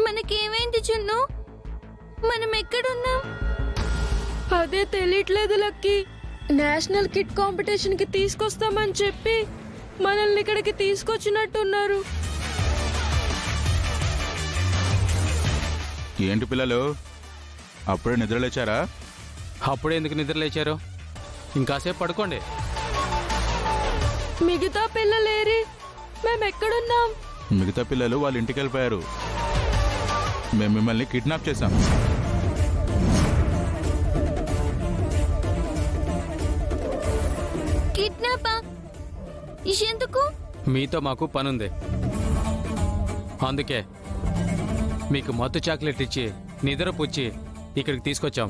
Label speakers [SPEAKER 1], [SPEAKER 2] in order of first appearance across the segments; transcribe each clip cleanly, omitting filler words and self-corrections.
[SPEAKER 1] మనకేమైంది చున్ను? మనం ఎక్కడున్నాం?
[SPEAKER 2] అదే తెలియట్లేదు లక్కీ. నేషనల్ కిడ్ కాంపిటీషన్ కి తీసుకొస్తామని చెప్పి మనల్ని ఇక్కడికి తీసుకొచ్చినట్టున్నారు.
[SPEAKER 3] ఏంటి పిల్లలు, అప్పుడే నిద్రలేచారా?
[SPEAKER 4] అప్పుడే ఎందుకు నిద్రలేచారు? ఇంకాసేపు పడుకోండి.
[SPEAKER 2] మిగతా పిల్లలేరి? మేమెక్కడున్నాం?
[SPEAKER 3] మిగతా పిల్లలు వాళ్ళ ఇంటికి వెళ్ళిపోయారు. మేము మిమ్మల్ని కిడ్నాప్ చేశాం.
[SPEAKER 1] కిడ్నాపా? ఎందుకు?
[SPEAKER 4] మీతో మాకు పనుంది, అందుకే మీకు మత్తు చాక్లెట్ ఇచ్చి నిద్రపుచ్చి ఇక్కడికి తీసుకొచ్చాం.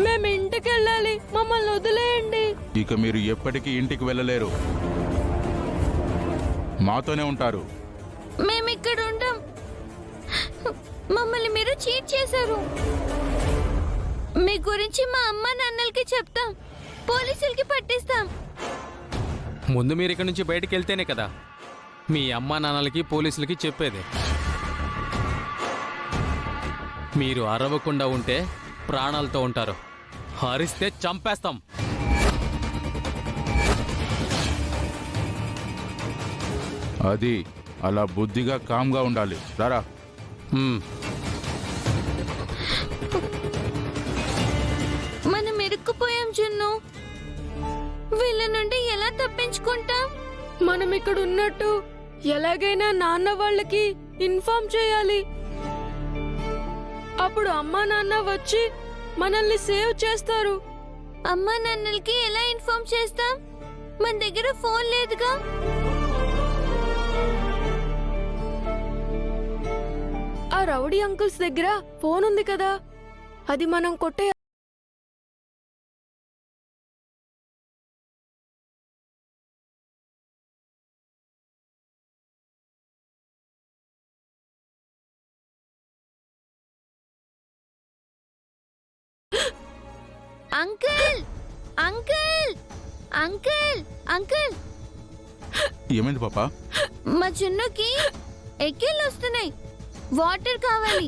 [SPEAKER 2] మేము ఇంటికి వెళ్ళాలి, మమ్మల్ని వదిలేయండి.
[SPEAKER 3] ఇక మీరు ఎప్పటికీ ఇంటికి వెళ్ళలేరు, మాతోనే ఉంటారు.
[SPEAKER 1] మేమిక్కడ ఉండం. మమ్మల్ని మీరు చీట్ చేశారు. మీ గురించి మా అమ్మ నాన్నలకి చెప్తాం, పోలీసులకి పట్టిస్తాం.
[SPEAKER 4] ముందు మీరు ఇక్కడి నుంచి బయటికి వెళ్తేనే కదా మీ అమ్మా నాన్నలకి పోలీసులకి చెప్పేది. మీరు అరవకుండా ఉంటే ప్రాణాలతో ఉంటారు, హరిస్తే చంపేస్తాం.
[SPEAKER 3] అది అలా బుద్ధిగా కామ్గా ఉండాలి. రారా.
[SPEAKER 1] మనం ఇరుక్కుపోయాం జున్ను. వీళ్ళ నుండి ఎలా తప్పించుకుంటాం?
[SPEAKER 2] మనం ఇక్కడ ఉన్నట్టు ఎలాగైనా నాన్న వాళ్ళకి ఇన్ఫార్మ్ చేయాలి. అప్పుడు అమ్మా నాన్న వచ్చి మనల్ని సేవ్ చేస్తారు.
[SPEAKER 1] అమ్మా నాన్నలకి ఎలా ఇన్ఫార్మ్ చేస్తాం? మన దగ్గర ఫోన్ లేదుగా.
[SPEAKER 2] ఆ రౌడీ అంకుల్స్ దగ్గర ఫోన్ ఉంది కదా, అది మనం కొట్టే.
[SPEAKER 1] Uncle, uncle, uncle, uncle.
[SPEAKER 3] ఏమైంది పాపా?
[SPEAKER 1] మా జున్నుకి ఎక్కిళ్ళు వస్తున్నాయి, వాటర్ కావాలి.